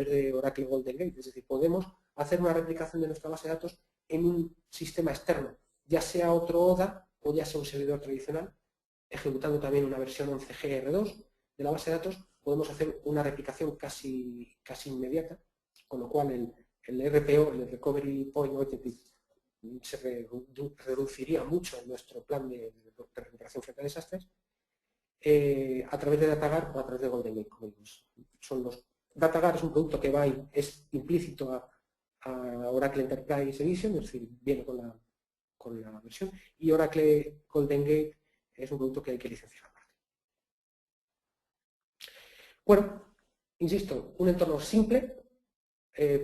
de Oracle Golden Gate, es decir, podemos hacer una replicación de nuestra base de datos en un sistema externo, ya sea otro ODA o ya sea un servidor tradicional, ejecutando también una versión 11G-R2 de la base de datos, podemos hacer una replicación casi inmediata, con lo cual el RPO, el Recovery Point Objective, se reduciría mucho en nuestro plan de recuperación frente a desastres, a través de DataGuard o a través de Golden Gate, como vimos. DataGuard es un producto que es implícito a Oracle Enterprise Edition, es decir, viene con la versión, y Oracle Golden Gate es un producto que hay que licenciar aparte. Bueno, insisto, un entorno simple,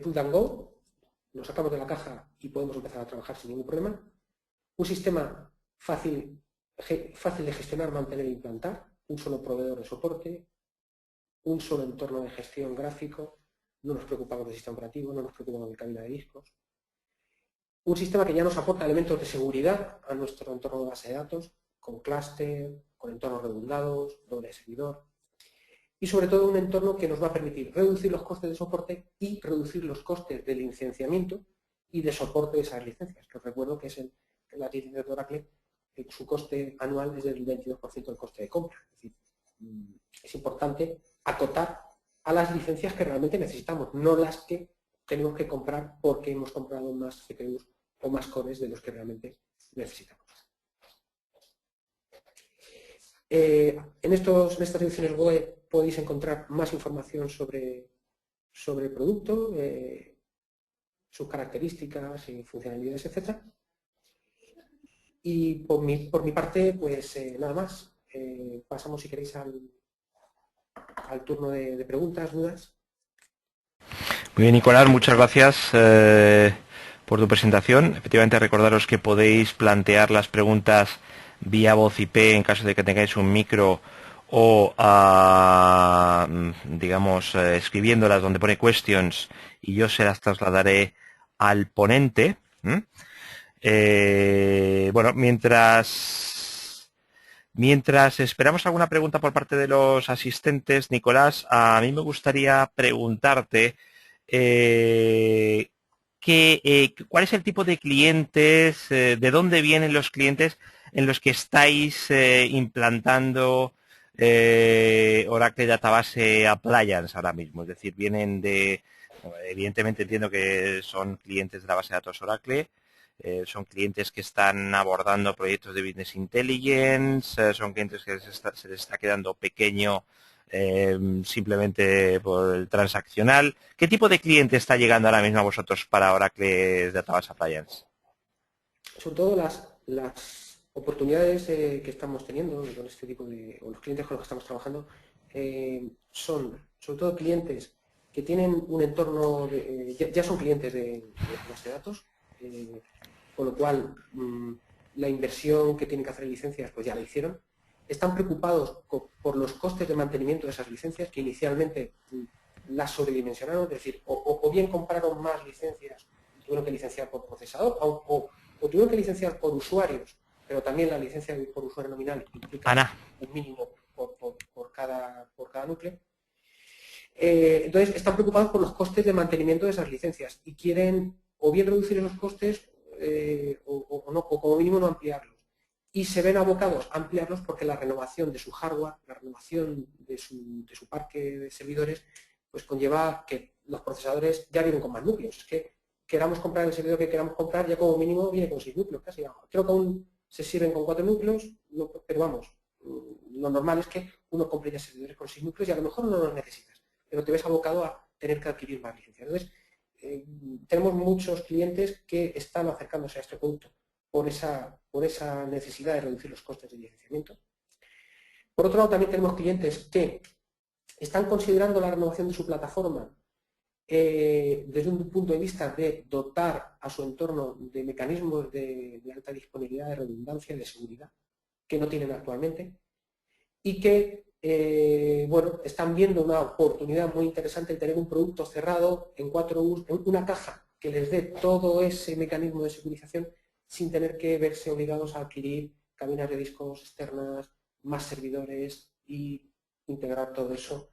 pull and go, lo sacamos de la caja y podemos empezar a trabajar sin ningún problema. Un sistema fácil de gestionar, mantener e implantar, un solo proveedor de soporte, un solo entorno de gestión gráfico, no nos preocupamos del sistema operativo, no nos preocupamos de cabina de discos. Un sistema que ya nos aporta elementos de seguridad a nuestro entorno de base de datos, con clúster, con entornos redundados, doble servidor. Y sobre todo un entorno que nos va a permitir reducir los costes de soporte y reducir los costes de licenciamiento y de soporte de esas licencias. Que os recuerdo que es la licencia de Oracle, su coste anual es del 22% del coste de compra. Es decir, es importante acotar a las licencias que realmente necesitamos, no las que tenemos que comprar porque hemos comprado más CPUs o más cores de los que realmente necesitamos. En estas direcciones web podéis encontrar más información sobre el producto, sus características y funcionalidades, etc. Y por mi parte, pues nada más. Pasamos, si queréis, al turno de preguntas, dudas. Muy bien, Nicolás, muchas gracias por tu presentación. Efectivamente, recordaros que podéis plantear las preguntas vía voz IP en caso de que tengáis un micro o, digamos, escribiéndolas donde pone questions y yo se las trasladaré al ponente. Bueno, mientras esperamos alguna pregunta por parte de los asistentes, Nicolás, a mí me gustaría preguntarte ¿cuál es el tipo de clientes, de dónde vienen los clientes en los que estáis implantando Oracle Database Appliance ahora mismo? Es decir, vienen evidentemente entiendo que son clientes de la base de datos Oracle, son clientes que están abordando proyectos de Business Intelligence, son clientes que se les está quedando pequeño simplemente por el transaccional. ¿Qué tipo de cliente está llegando ahora mismo a vosotros para Oracle Database Appliance? Sobre todo las oportunidades que estamos teniendo con este tipo o los clientes con los que estamos trabajando son sobre todo clientes que tienen un entorno, ya son clientes de base de datos, con lo cual la inversión que tienen que hacer en licencias pues ya la hicieron. Están preocupados por los costes de mantenimiento de esas licencias que inicialmente las sobredimensionaron, es decir, o bien compraron más licencias y tuvieron que licenciar por procesador o tuvieron que licenciar por usuarios, pero también la licencia por usuario nominal implica un mínimo por cada núcleo. Entonces, están preocupados por los costes de mantenimiento de esas licencias y quieren o bien reducir esos costes o como mínimo no ampliarlos. Y se ven abocados a ampliarlos porque la renovación de su hardware, la renovación de su parque de servidores, pues conlleva que los procesadores ya vienen con más núcleos. Es que queramos comprar el servidor que queramos comprar, ya como mínimo viene con 6 núcleos casi. Creo que aún se sirven con 4 núcleos, pero vamos, lo normal es que uno compre ya servidores con 6 núcleos y a lo mejor no los necesitas, pero te ves abocado a tener que adquirir más licencias. Entonces, tenemos muchos clientes que están acercándose a este producto por esa necesidad de reducir los costes de licenciamiento. Por otro lado, también tenemos clientes que están considerando la renovación de su plataforma desde un punto de vista de dotar a su entorno de mecanismos de alta disponibilidad, de redundancia, de seguridad, que no tienen actualmente, y que bueno, están viendo una oportunidad muy interesante en tener un producto cerrado en 4 U's, en una caja que les dé todo ese mecanismo de securización sin tener que verse obligados a adquirir cabinas de discos externas, más servidores y integrar todo eso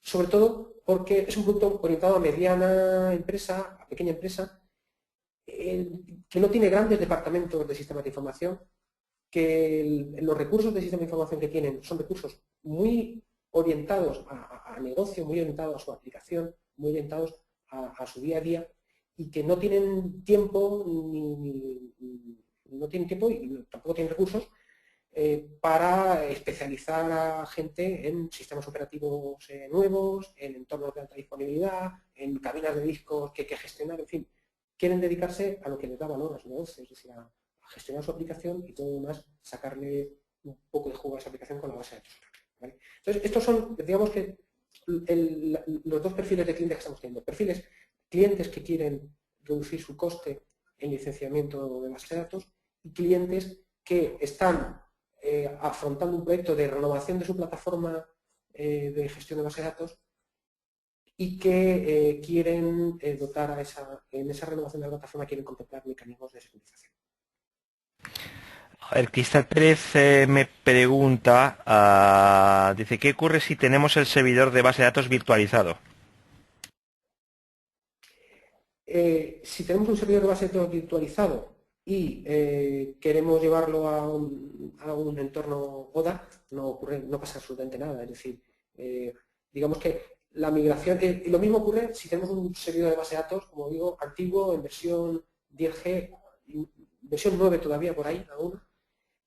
sobre todo porque es un producto orientado a mediana empresa, a pequeña empresa, que no tiene grandes departamentos de sistemas de información, que los recursos de sistema de información que tienen son recursos muy orientados a negocio, muy orientados a su aplicación, muy orientados a su día a día, y que no tienen tiempo no tienen tiempo y tampoco tienen recursos para especializar a gente en sistemas operativos nuevos, en entornos de alta disponibilidad, en cabinas de discos que hay que gestionar, en fin. Quieren dedicarse a lo que les da valor a su negocio, es decir, a gestionar su aplicación y todo lo demás sacarle un poco de jugo a esa aplicación con la base de datos. ¿Vale? Entonces, estos son, digamos que, los dos perfiles de clientes que estamos teniendo. Perfiles, clientes que quieren reducir su coste en licenciamiento de base de datos y clientes que están afrontando un proyecto de renovación de su plataforma de gestión de base de datos y que quieren dotar en esa renovación de la plataforma quieren contemplar mecanismos de securización. A ver, Cristal Pérez me pregunta, dice, ¿qué ocurre si tenemos el servidor de base de datos virtualizado? Si tenemos un servidor de base de datos virtualizado y queremos llevarlo a un entorno ODA, no pasa absolutamente nada. Es decir, digamos que la migración, y lo mismo ocurre si tenemos un servidor de base de datos, como digo, antiguo, en versión 10G, versión 9 todavía por ahí aún.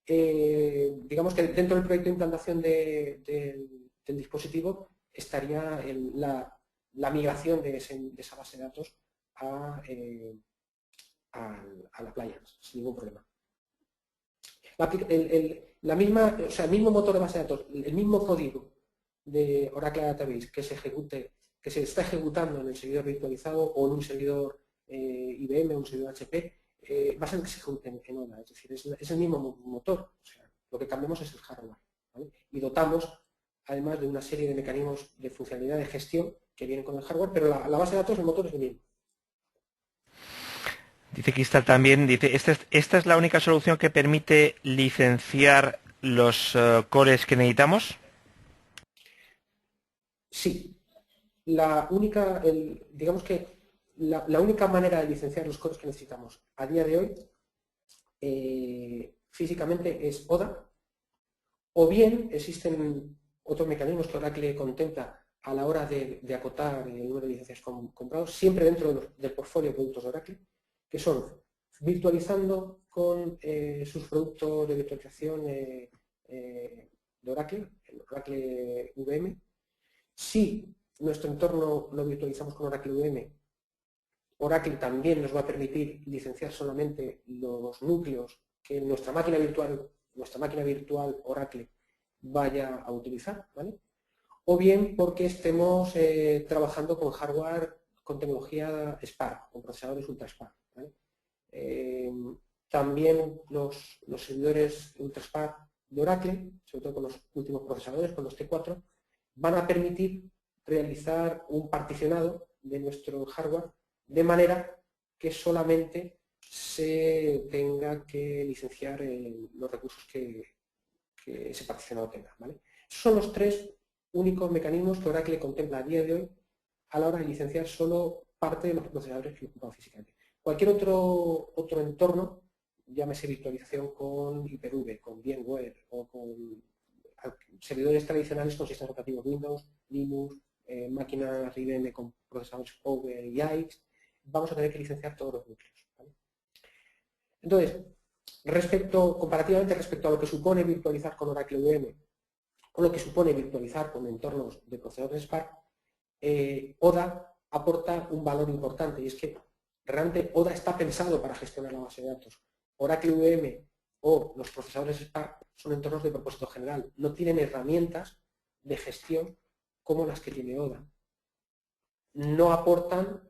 Digamos que dentro del proyecto de implantación del dispositivo estaría la migración de esa base de datos a la appliance, sin ningún problema. El mismo motor de base de datos, el mismo código de Oracle Database que se está ejecutando en el servidor virtualizado o en un servidor IBM, un servidor HP, va a ser que se ejecute en ODA, es decir, es el mismo motor. O sea, lo que cambiamos es el hardware, ¿vale? Y dotamos además de una serie de mecanismos de funcionalidad de gestión que vienen con el hardware, pero la base de datos, el motor es el mismo. Dice Cristal también, dice, ¿esta es la única solución que permite licenciar los cores que necesitamos? Sí. Digamos que la única manera de licenciar los cores que necesitamos a día de hoy físicamente es ODA, o bien existen otros mecanismos que Oracle contempla a la hora de acotar el número de licencias comprados, siempre dentro del portfolio de productos de Oracle, que son virtualizando con sus productos de virtualización de Oracle, el Oracle VM. Si nuestro entorno lo virtualizamos con Oracle VM, Oracle también nos va a permitir licenciar solamente los núcleos que nuestra máquina virtual Oracle vaya a utilizar, ¿vale? O bien porque estemos trabajando con hardware con tecnología Spark, con procesadores Ultra Spark, ¿vale? También los servidores Ultra Spark de Oracle, sobre todo con los últimos procesadores, con los T4, van a permitir realizar un particionado de nuestro hardware de manera que solamente se tenga que licenciar los recursos que ese particionado tenga, ¿vale? Esos son los tres únicos mecanismos que Oracle contempla a día de hoy a la hora de licenciar solo parte de los procesadores que ocupan físicamente. Cualquier otro entorno, llámese virtualización con Hyper-V, con VMware o con servidores tradicionales con sistemas operativos Windows, Linux, máquinas IBM con procesadores Power y AIX, vamos a tener que licenciar todos los núcleos, ¿vale? Entonces, comparativamente respecto a lo que supone virtualizar con Oracle VM o lo que supone virtualizar con entornos de procesadores Spark, ODA aporta un valor importante, y es que realmente ODA está pensado para gestionar la base de datos. Oracle VM o los procesadores Spark son entornos de propósito general, no tienen herramientas de gestión como las que tiene ODA. No aportan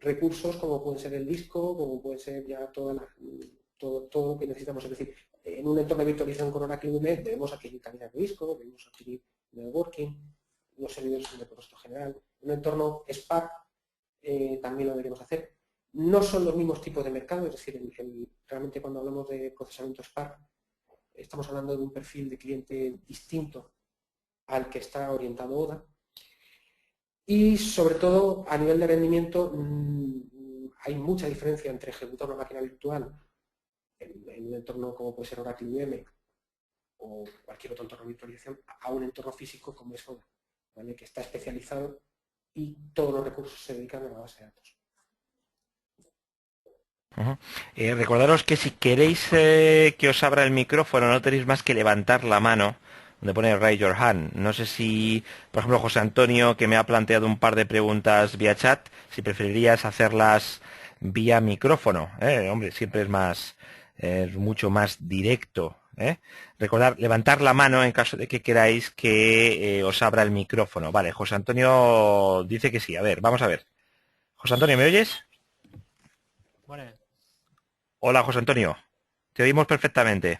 recursos como pueden ser el disco, como puede ser ya todo lo que necesitamos. Es decir, en un entorno de virtualización con Oracle VM debemos adquirir calidad de disco, debemos adquirir networking, los servidores de propósito general. En un entorno Spark también lo deberíamos hacer. No son los mismos tipos de mercado, es decir, realmente cuando hablamos de procesamiento Spark estamos hablando de un perfil de cliente distinto al que está orientado ODA. Y sobre todo, a nivel de rendimiento, hay mucha diferencia entre ejecutar una máquina virtual en un entorno como puede ser Oracle VM o cualquier otro entorno de virtualización a un entorno físico como es ODA, ¿vale? Que está especializado y todos los recursos se dedican a la base de datos. Recordaros que si queréis que os abra el micrófono no tenéis más que levantar la mano donde pone Raise Your Hand. No sé si, por ejemplo, José Antonio, que me ha planteado un par de preguntas vía chat, si preferirías hacerlas vía micrófono. Hombre, siempre es mucho más directo. Recordad, levantar la mano en caso de que queráis que os abra el micrófono. Vale, José Antonio dice que sí. A ver, vamos a ver. José Antonio, ¿me oyes? Bueno, Hola, José Antonio. Te oímos perfectamente.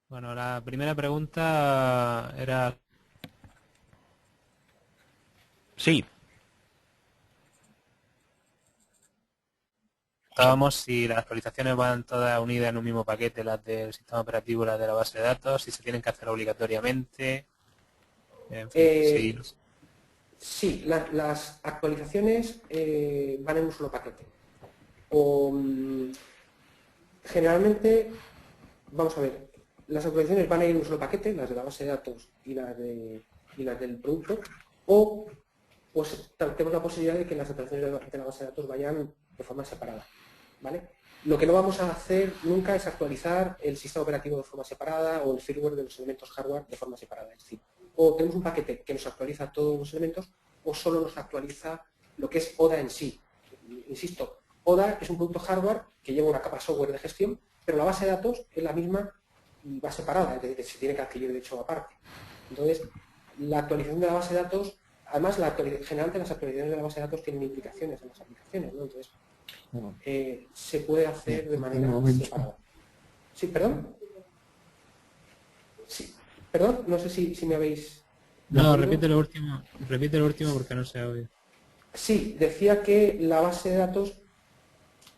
bueno, la primera pregunta era, Sí. estábamos si las actualizaciones van todas unidas en un mismo paquete, las del sistema operativo y las de la base de datos, si se tienen que hacer obligatoriamente, en fin, sí. Sí, las actualizaciones van en un solo paquete. O, generalmente, vamos a ver, las actualizaciones van a ir en un solo paquete, las de la base de datos y las del producto, o pues tenemos la posibilidad de que las actualizaciones de la base de datos vayan de forma separada, ¿vale? Lo que no vamos a hacer nunca es actualizar el sistema operativo de forma separada o el firmware de los elementos hardware de forma separada. Es decir, o tenemos un paquete que nos actualiza todos los elementos o solo nos actualiza lo que es ODA en sí. Insisto, ODA es un producto hardware que lleva una capa software de gestión, pero la base de datos es la misma y va separada, es decir, se tiene que adquirir de hecho aparte. Entonces, la actualización de la base de datos, además, generalmente las actualizaciones de la base de datos tienen implicaciones en las aplicaciones, ¿no? Entonces, se puede hacer de manera separada. ¿Sí, perdón? Sí, perdón, no sé si me habéis... No, repite lo último porque no se oye. Sí, decía que la base de datos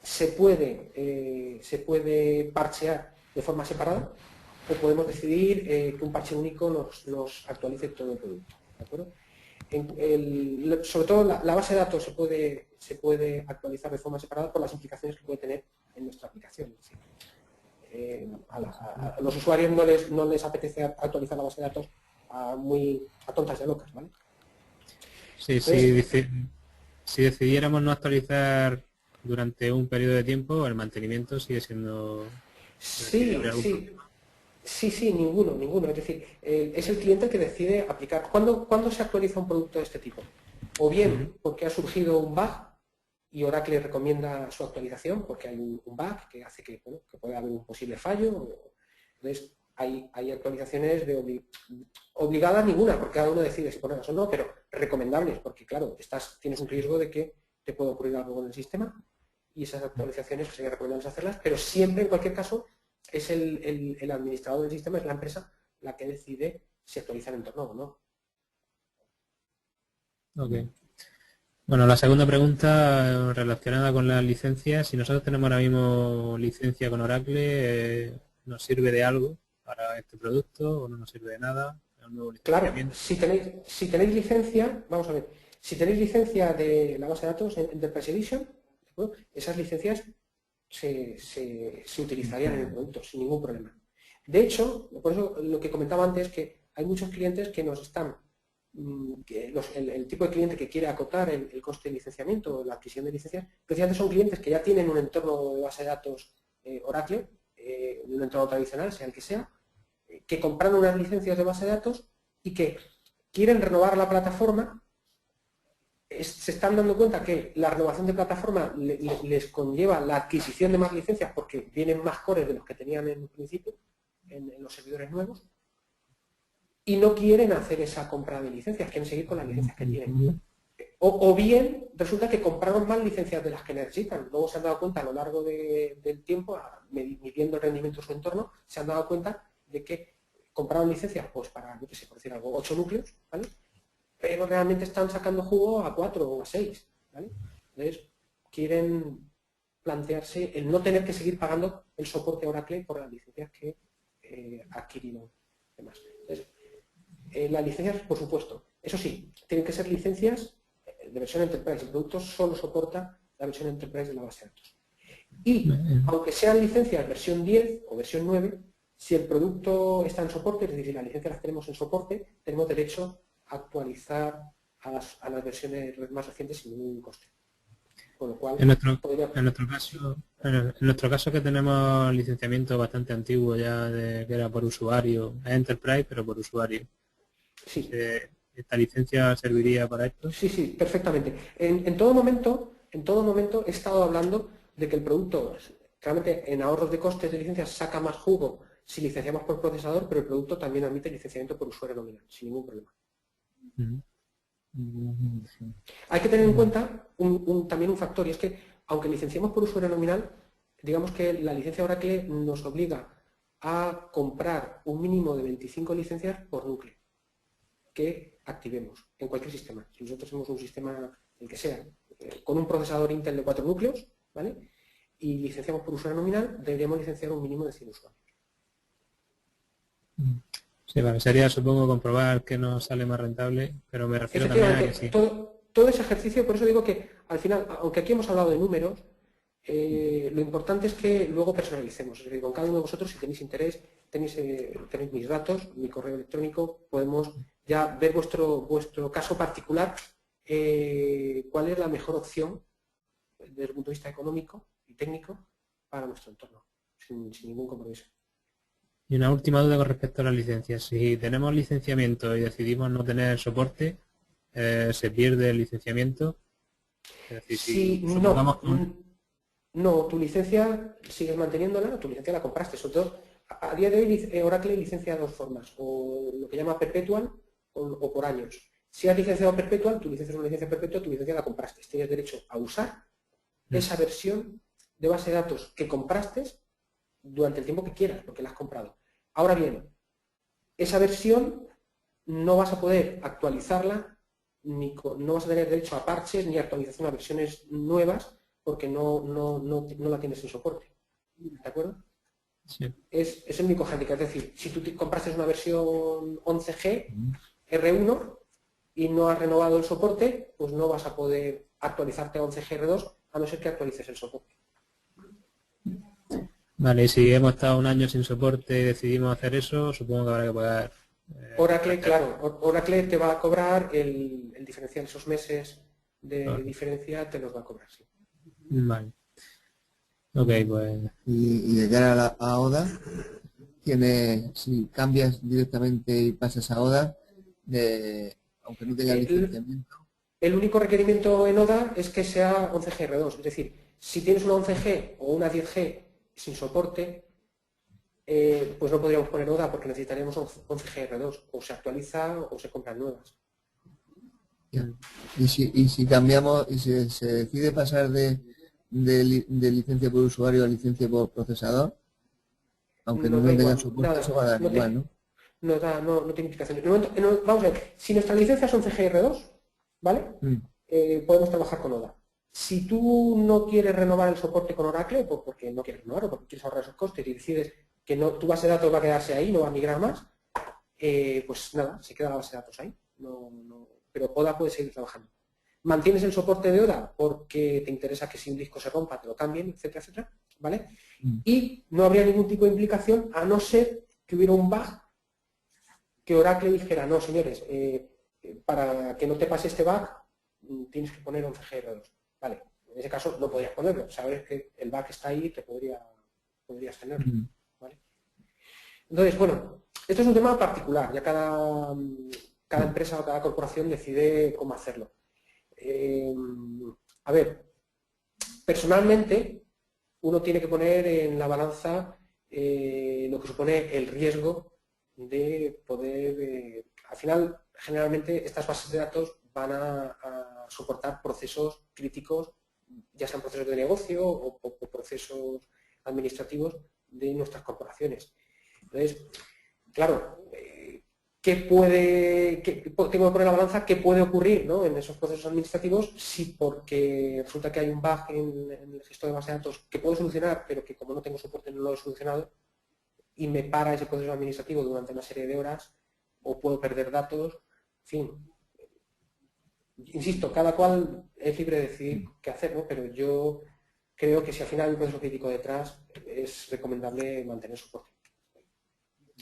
se puede parchear de forma separada o podemos decidir que un parche único nos actualice todo el producto, ¿de acuerdo? Sobre todo la base de datos se puede actualizar de forma separada por las implicaciones que puede tener en nuestra aplicación. Es decir, a los usuarios no les apetece actualizar la base de datos a tontas y a locas, ¿vale? Sí, Entonces, si decidiéramos no actualizar durante un periodo de tiempo, el mantenimiento sigue siendo... es decir, ¿habría algún problema? Sí, ninguno. Es decir, es el cliente que decide aplicar. ¿Cuándo se actualiza un producto de este tipo? O bien porque ha surgido un bug y Oracle recomienda su actualización porque hay un bug que hace que pueda haber un posible fallo. Entonces, hay actualizaciones obligadas ninguna, porque cada uno decide si ponerlas o no, pero recomendables, porque claro, tienes un riesgo de que te pueda ocurrir algo con el sistema y esas actualizaciones sería recomendable hacerlas, pero siempre, en cualquier caso, es el administrador del sistema, es la empresa la que decide si actualiza el entorno o no. Ok. Bueno, la segunda pregunta relacionada con las licencias. Si nosotros tenemos ahora mismo licencia con Oracle, ¿nos sirve de algo para este producto o no nos sirve de nada? ¿Es un nuevo Claro, licenciamiento? si tenéis licencia, vamos a ver, si tenéis licencia de la base de datos en Enterprise Edition, ¿de acuerdo? Esas licencias se utilizarían en el producto sin ningún problema. De hecho, por eso lo que comentaba antes, que hay muchos clientes que nos están, el tipo de cliente que quiere acotar el coste de licenciamiento o la adquisición de licencias, precisamente son clientes que ya tienen un entorno de base de datos Oracle, un entorno tradicional, sea el que sea, que compraron unas licencias de base de datos y que quieren renovar la plataforma. Se están dando cuenta que la renovación de plataforma les conlleva la adquisición de más licencias porque vienen más cores de los que tenían en principio en los servidores nuevos y no quieren hacer esa compra de licencias, quieren seguir con las licencias que tienen. O bien resulta que compraron más licencias de las que necesitan. Luego se han dado cuenta a lo largo del tiempo, midiendo el rendimiento de su entorno, se han dado cuenta de que compraron licencias pues para, yo qué sé, por decir algo, 8 núcleos, ¿vale? Pero realmente están sacando jugo a 4 o a 6, ¿vale? Entonces, quieren plantearse el no tener que seguir pagando el soporte Oracle por las licencias que adquirieron. Entonces, Las licencias, por supuesto. Eso sí, tienen que ser licencias de versión Enterprise. El producto solo soporta la versión Enterprise de la base de datos. Y aunque sean licencias versión 10 o versión 9, si el producto está en soporte, es decir, si las licencias las tenemos en soporte, tenemos derecho a actualizar a las versiones más recientes sin ningún coste. Con lo cual, en nuestro caso que tenemos licenciamiento bastante antiguo ya, que era por usuario, es Enterprise, pero por usuario. Sí. ¿Esta licencia serviría para esto? Sí, sí, perfectamente. En todo momento he estado hablando de que el producto, realmente en ahorros de costes de licencias, saca más jugo si licenciamos por procesador, pero el producto también admite licenciamiento por usuario nominal, sin ningún problema. Hay que tener en cuenta también un factor, y es que aunque licenciemos por usuario nominal, digamos que la licencia Oracle nos obliga a comprar un mínimo de 25 licencias por núcleo que activemos en cualquier sistema. Si nosotros tenemos un sistema, el que sea, con un procesador Intel de 4 núcleos, ¿vale? Y licenciamos por usuario nominal, deberíamos licenciar un mínimo de 100 usuarios. Sí, vale, sería, supongo, comprobar que nos sale más rentable, pero me refiero también a que sí. Todo ese ejercicio, por eso digo que al final, aunque aquí hemos hablado de números, lo importante es que luego personalicemos. Es decir, con cada uno de vosotros, si tenéis interés, tenéis mis datos, mi correo electrónico, podemos ya ver vuestro caso particular, cuál es la mejor opción desde el punto de vista económico y técnico para nuestro entorno, sin ningún compromiso. Y una última duda con respecto a las licencias. Si tenemos licenciamiento y decidimos no tener soporte, ¿se pierde el licenciamiento? Es decir, si supongamos no, tu licencia sigues manteniéndola, tu licencia la compraste. Sobre todo, a día de hoy Oracle licencia de dos formas, o lo que llama perpetual o por años. Si has licenciado perpetual, tu licencia es una licencia perpetua, tu licencia la compraste. Tienes derecho a usar esa versión de base de datos que compraste durante el tiempo que quieras, porque la has comprado. Ahora bien, esa versión no vas a poder actualizarla, no vas a tener derecho a parches ni actualización a versiones nuevas, porque no la tienes en soporte. ¿De acuerdo? Sí. Es el único handicap. Es decir, si tú compraste una versión 11G R1 y no has renovado el soporte, pues no vas a poder actualizarte a 11G R2 a no ser que actualices el soporte. Vale, y si hemos estado un año sin soporte y decidimos hacer eso, supongo que habrá que pagar. Oracle, claro, Oracle te va a cobrar el diferencial, esos meses de diferencia te los va a cobrar, sí. Vale. Ok, pues. Y de cara a ODA, si cambias directamente y pasas a ODA, aunque no tengas licenciamiento. El único requerimiento en ODA es que sea 11G R2, es decir, si tienes una 11G o una 10G sin soporte, pues no podríamos poner ODA porque necesitaríamos 11G R2, o se actualiza o se compran nuevas. Y si cambiamos y se decide pasar de licencia por usuario a licencia por procesador, aunque no tenga soporte, eso va a dar igual, ¿no? No tiene implicaciones. Vamos a ver, si nuestra licencia es 11G R2, ¿vale? Podemos trabajar con ODA. Si tú no quieres renovar el soporte con Oracle, pues porque no quieres renovarlo, porque quieres ahorrar esos costes y decides que tu base de datos va a quedarse ahí, no va a migrar más, pues nada, se queda la base de datos ahí. Pero ODA puede seguir trabajando. Mantienes el soporte de ODA porque te interesa que si un disco se rompa te lo cambien, etcétera, etcétera, ¿vale? Y no habría ningún tipo de implicación a no ser que hubiera un bug que Oracle dijera, no, señores, para que no te pase este bug tienes que poner 11G R2. Vale, en ese caso no podrías ponerlo, sabes que el bug está ahí y te podrías tenerlo, ¿vale? Entonces, bueno, esto es un tema particular, ya cada empresa o cada corporación decide cómo hacerlo. A ver, personalmente uno tiene que poner en la balanza lo que supone el riesgo de poder, al final, generalmente estas bases de datos van a soportar procesos críticos, ya sean procesos de negocio o procesos administrativos de nuestras corporaciones. Entonces, claro, tengo que poner en la balanza qué puede ocurrir, ¿no?, en esos procesos administrativos si porque resulta que hay un bug en el gestor de base de datos que puedo solucionar, pero que como no tengo soporte no lo he solucionado y me para ese proceso administrativo durante una serie de horas, o puedo perder datos, en fin. Insisto, cada cual es libre de decidir qué hacer, ¿no? Pero yo creo que si al final hay un proceso crítico detrás, es recomendable mantener soporte.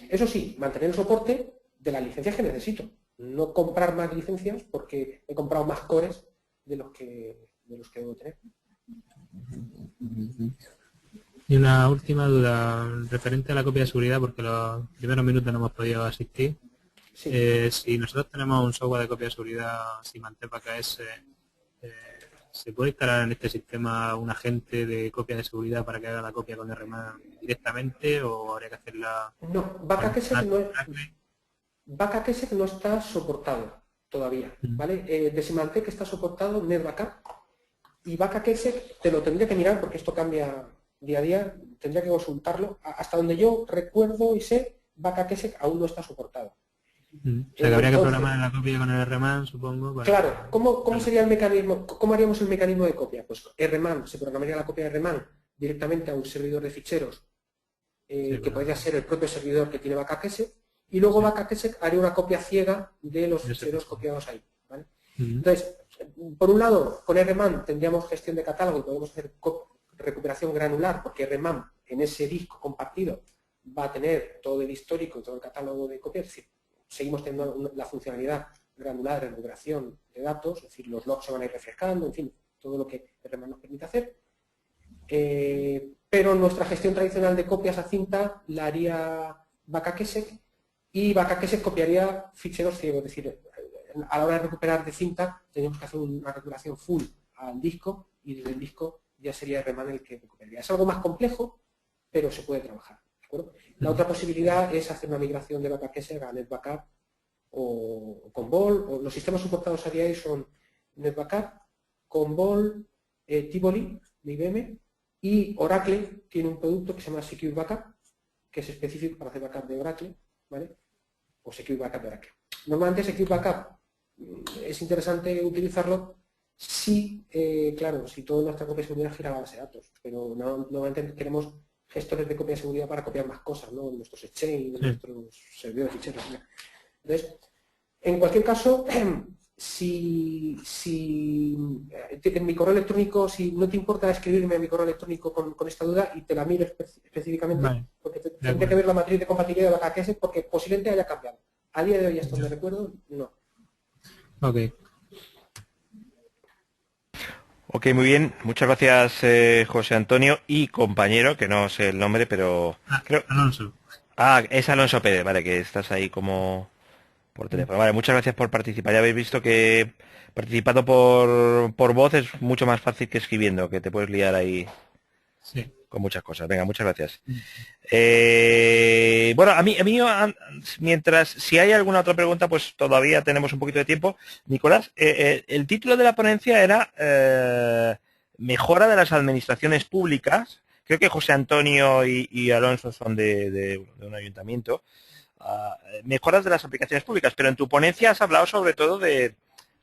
Eso sí, mantener el soporte de las licencias que necesito. No comprar más licencias porque he comprado más cores de los que debo tener. Y una última duda referente a la copia de seguridad, porque los primeros minutos no hemos podido asistir. Sí. Si nosotros tenemos un software de copia de seguridad Symantec AKS, ¿se puede instalar en este sistema un agente de copia de seguridad para que haga la copia con RMAN directamente o habría que hacerla? No, Backup no está soportado todavía, ¿vale? De Symantec está soportado NetBackup y Backup te lo tendría que mirar porque esto cambia día a día, tendría que consultarlo. Hasta donde yo recuerdo y sé, Backup aún no está soportado. O sea, que habría que programar la copia con el RMAN, supongo. Claro, ¿cómo sería el mecanismo? ¿Cómo haríamos el mecanismo de copia? Pues RMAN, se programaría la copia de RMAN directamente a un servidor de ficheros que podría ser el propio servidor que tiene Backup y luego Backup haría una copia ciega de los ficheros copiados ahí, ¿vale? Entonces, por un lado, con RMAN tendríamos gestión de catálogo y podemos hacer recuperación granular, porque RMAN en ese disco compartido va a tener todo el histórico y todo el catálogo de copias, es decir, seguimos teniendo la funcionalidad granular de recuperación de datos, es decir, los logs se van a ir refrescando, en fin, todo lo que RMAN nos permite hacer. Pero nuestra gestión tradicional de copias a cinta la haría Backup y Backup copiaría ficheros ciegos, es decir, a la hora de recuperar de cinta tenemos que hacer una recuperación full al disco y desde el disco ya sería RMAN el que recuperaría. Es algo más complejo, pero se puede trabajar, ¿de acuerdo? La otra posibilidad es hacer una migración de Backup a NetBackup o Commvault, o los sistemas soportados a día de hoy son NetBackup, Commvault, Tivoli de IBM, y Oracle tiene un producto que se llama Secure Backup, que es específico para hacer backup de Oracle, ¿vale? O Secure Backup de Oracle. Normalmente Secure Backup es interesante utilizarlo si, claro, si toda nuestra copia de seguridad gira a la base de datos, pero normalmente queremos gestores de copia de seguridad para copiar más cosas, ¿no? En nuestros exchange, en nuestros servidores de ficheros. Entonces, en cualquier caso, si en mi correo electrónico, si no te importa escribirme en mi correo electrónico con esta duda y te la miro específicamente, vale, porque tendré que ver la matriz de compatibilidad de Backup porque posiblemente haya cambiado. A día de hoy, hasta donde recuerdo, no. Ok. Ok, muy bien. Muchas gracias, José Antonio y compañero, que no sé el nombre, pero... Alonso. Es Alonso Pérez, vale, que estás ahí como por teléfono. Vale, muchas gracias por participar. Ya habéis visto que participando por voz es mucho más fácil que escribiendo, que te puedes liar ahí con muchas cosas. Venga, muchas gracias. Bueno, a mí, mientras, si hay alguna otra pregunta, pues todavía tenemos un poquito de tiempo. Nicolás, el título de la ponencia era Mejora de las administraciones públicas. Creo que José Antonio y Alonso son de un ayuntamiento. Mejoras de las aplicaciones públicas, pero en tu ponencia has hablado sobre todo de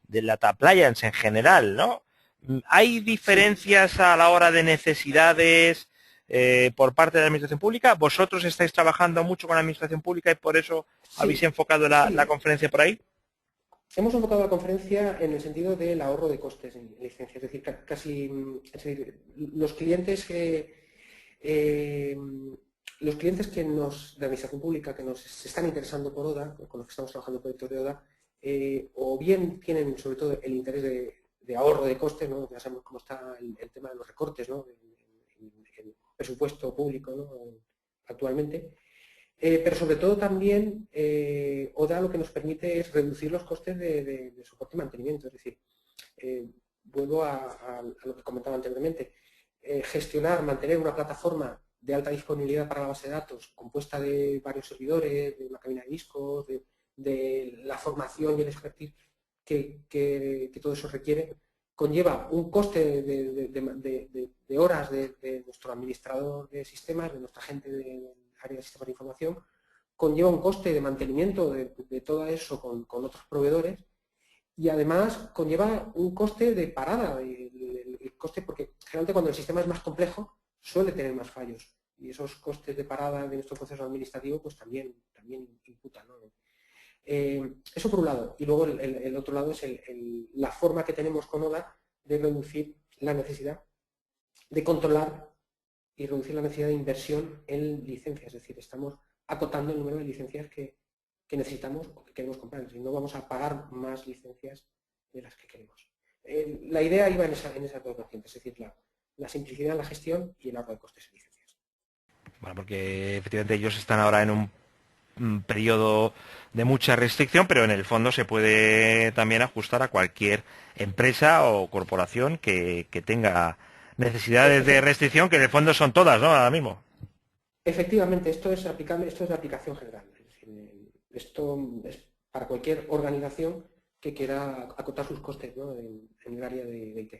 data appliance en general, ¿no? ¿Hay diferencias a la hora de necesidades por parte de la administración pública? ¿Vosotros estáis trabajando mucho con la administración pública y por eso habéis enfocado la conferencia por ahí? Hemos enfocado la conferencia en el sentido del ahorro de costes en licencia, es decir, los clientes de administración pública que se están interesando por ODA, con los que estamos trabajando en proyectos de ODA, o bien tienen sobre todo el interés de ahorro de costes, ¿no? Ya sabemos cómo está el tema de los recortes, ¿no? en presupuesto público, ¿no? Actualmente. Pero sobre todo también ODA lo que nos permite es reducir los costes de soporte y mantenimiento. Es decir, vuelvo a lo que comentaba anteriormente, mantener una plataforma de alta disponibilidad para la base de datos compuesta de varios servidores, de una cabina de discos, de la formación y el expertise que todo eso requiere, conlleva un coste de horas de nuestro administrador de sistemas, de nuestra gente de área de sistemas de información, conlleva un coste de mantenimiento de todo eso con otros proveedores y además conlleva un coste de parada, el coste porque generalmente cuando el sistema es más complejo suele tener más fallos y esos costes de parada de nuestro proceso administrativo pues también imputan, ¿no? Eso por un lado. Y luego el otro lado es la forma que tenemos con ODA de reducir la necesidad de controlar y reducir la necesidad de inversión en licencias. Es decir, estamos acotando el número de licencias que necesitamos o que queremos comprar. Es decir, no vamos a pagar más licencias de las que queremos. La idea iba en esas dos vertientes, es decir, la simplicidad en la gestión y el ahorro de costes en licencias. Bueno, porque efectivamente ellos están ahora en un periodo de mucha restricción, pero en el fondo se puede también ajustar a cualquier empresa o corporación que tenga necesidades de restricción, que en el fondo son todas, ¿no? Ahora mismo. Efectivamente, esto es aplicable, esto es de aplicación general. Es decir, esto es para cualquier organización que quiera acotar sus costes, ¿no? en el área de IT.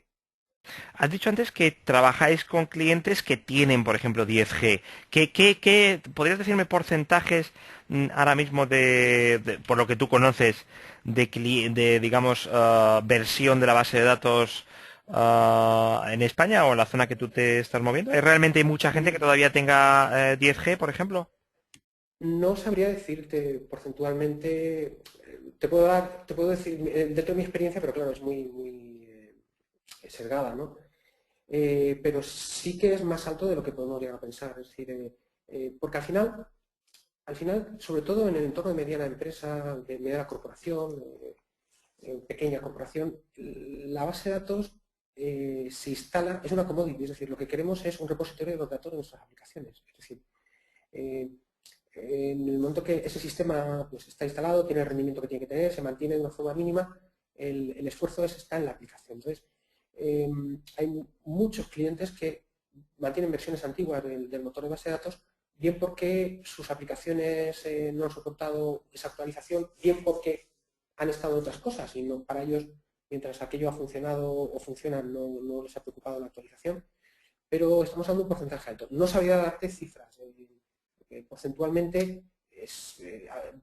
Has dicho antes que trabajáis con clientes que tienen, por ejemplo, 10G. ¿Qué podrías decirme porcentajes ahora mismo por lo que tú conoces, digamos, versión de la base de datos en España o en la zona que tú te estás moviendo? ¿Realmente hay mucha gente que todavía tenga 10G, por ejemplo? No sabría decirte porcentualmente, te puedo decir dentro de mi experiencia, pero claro, es muy sesgada, ¿no? Pero sí que es más alto de lo que podemos llegar a pensar. Es decir, porque al final, sobre todo en el entorno de mediana empresa, de mediana corporación, pequeña corporación, la base de datos se instala, es una commodity, es decir, lo que queremos es un repositorio de los datos de nuestras aplicaciones. Es decir, en el momento que ese sistema pues, está instalado, tiene el rendimiento que tiene que tener, se mantiene de una forma mínima, el esfuerzo está en la aplicación. Entonces, hay muchos clientes que mantienen versiones antiguas del motor de base de datos, bien porque sus aplicaciones no han soportado esa actualización, bien porque han estado otras cosas y no, para ellos, mientras aquello ha funcionado o funciona, no les ha preocupado la actualización. Pero estamos hablando de un porcentaje alto. No sabría darte cifras. Porcentualmente,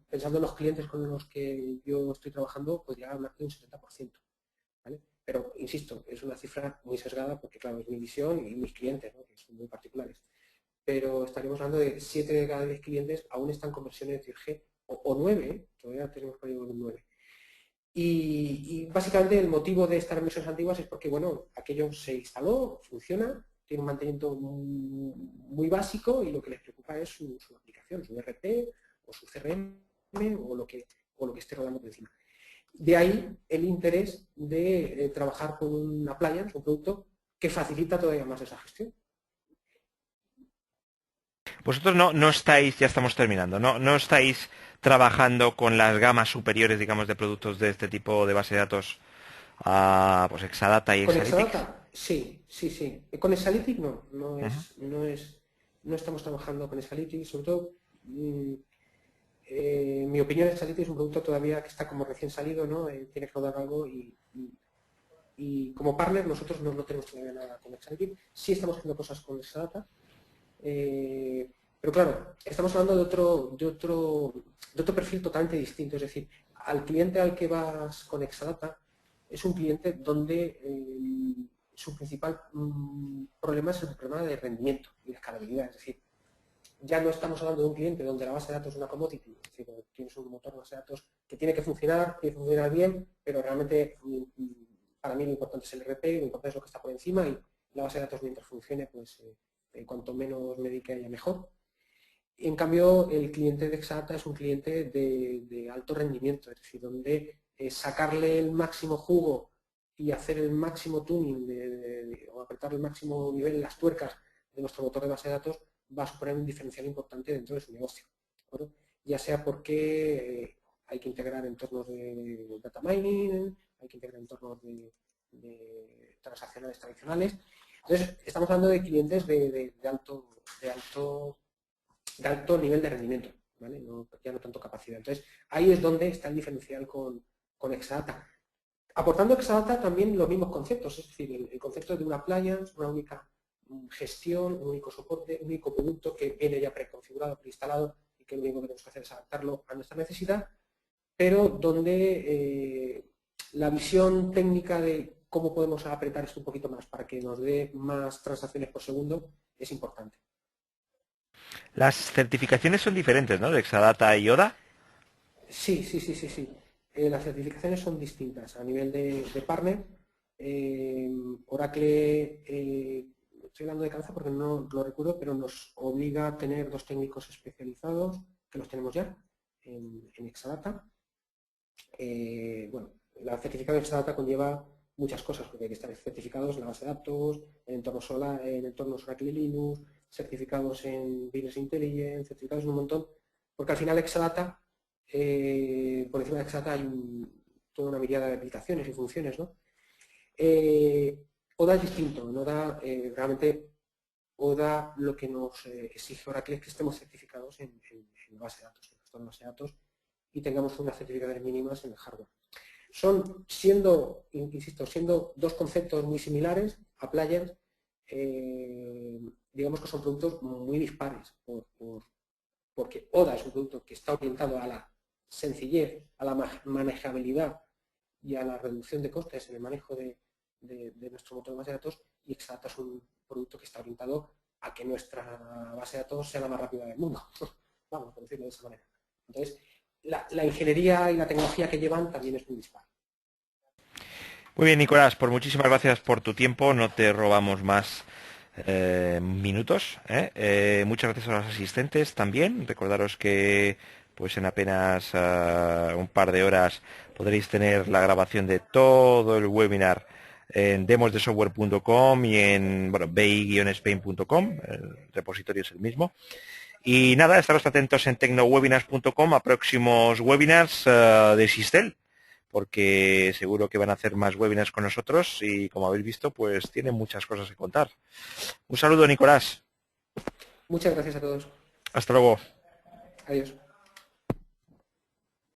pensando en los clientes con los que yo estoy trabajando, podría hablar de un 70%. ¿Vale? Pero, insisto, es una cifra muy sesgada porque, claro, es mi visión y mis clientes, ¿no? Que son muy particulares. Pero estaríamos hablando de 7 de cada 10 clientes aún están con versiones 10G o 9, todavía tenemos por ahí un 9. Y básicamente el motivo de estar en versiones antiguas es porque, bueno, aquello se instaló, funciona, tiene un mantenimiento muy básico y lo que les preocupa es su aplicación, su ERP o su CRM o lo que esté rodando por encima. De ahí el interés de trabajar con un appliance, un producto que facilita todavía más esa gestión. Vosotros no estáis, ya estamos terminando, no estáis trabajando con las gamas superiores, digamos, de productos de este tipo de base de datos, pues Exadata y ¿Con Exalytics. Exadata? Sí. Con Exalytics Ujú. no estamos trabajando con Exalytics, sobre todo, en mi opinión, Exalytics es un producto todavía que está como recién salido, ¿no? Tiene que rodar algo y como partner nosotros no tenemos todavía nada con Exalytics. Sí estamos haciendo cosas con Exadata, pero claro, estamos hablando de otro perfil totalmente distinto. Es decir, al cliente al que vas con Exadata es un cliente donde su principal problema es el problema de rendimiento y de escalabilidad. Es decir, ya no estamos hablando de un cliente donde la base de datos es una commodity, es decir, tienes un motor de base de datos que tiene que funcionar bien, pero realmente para mí lo importante es el RP, lo importante es lo que está por encima y la base de datos mientras funcione, pues cuanto menos médica haya mejor. En cambio, el cliente de Exadata es un cliente de alto rendimiento, es decir, donde sacarle el máximo jugo y hacer el máximo tuning o apretar el máximo nivel en las tuercas de nuestro motor de base de datos va a suponer un diferencial importante dentro de su negocio. ¿De ya sea porque hay que integrar entornos de data mining, hay que integrar entornos de transaccionales tradicionales. Entonces, estamos hablando de clientes de alto nivel de rendimiento, ¿vale? Ya no tanto capacidad. Entonces, ahí es donde está el diferencial con Exadata. Aportando Exadata también los mismos conceptos, es decir, el concepto de una appliance, una única gestión, un único soporte, un único producto que viene ya preconfigurado, preinstalado y que lo único que tenemos que hacer es adaptarlo a nuestra necesidad, pero donde la visión técnica de cómo podemos apretar esto un poquito más para que nos dé más transacciones por segundo es importante. Las certificaciones son diferentes, ¿no? De Exadata y ODA. Sí, sí, sí, sí, sí. Las certificaciones son distintas. A nivel de partner, Oracle, estoy hablando de cabeza porque no lo recuerdo, pero nos obliga a tener 2 técnicos especializados, que los tenemos ya en Exadata. Bueno, la certificación de Exadata conlleva muchas cosas, porque hay que estar certificados en la base de datos, en entornos Oracle Linux, certificados en Business Intelligence, certificados en un montón, porque al final Exadata, por encima de Exadata hay toda una mirada de aplicaciones y funciones, ¿no? ODA es distinto, en ODA realmente ODA lo que nos exige Oracle es que estemos certificados en la base de datos, en nuestra base de datos, y tengamos unas certificaciones mínimas en el hardware. Son, insisto, siendo 2 conceptos muy similares, Appliance, digamos que son productos muy dispares, porque ODA es un producto que está orientado a la sencillez, a la manejabilidad y a la reducción de costes en el manejo de nuestro motor de base de datos, y Exadata es un producto que está orientado a que nuestra base de datos sea la más rápida del mundo, vamos, por decirlo de esa manera. Entonces, la ingeniería y la tecnología que llevan también es muy dispar. Muy bien, Nicolás, pues muchísimas gracias por tu tiempo, no te robamos más minutos. Muchas gracias a los asistentes también. Recordaros que pues en apenas un par de horas podréis tener la grabación de todo el webinar en demosdesoftware.com y en bi-spain.com, el repositorio es el mismo. Y nada, estaros atentos en tecnowebinars.com a próximos webinars de Sistel, porque seguro que van a hacer más webinars con nosotros y como habéis visto, pues tienen muchas cosas que contar. Un saludo, Nicolás. Muchas gracias a todos. Hasta luego. Adiós.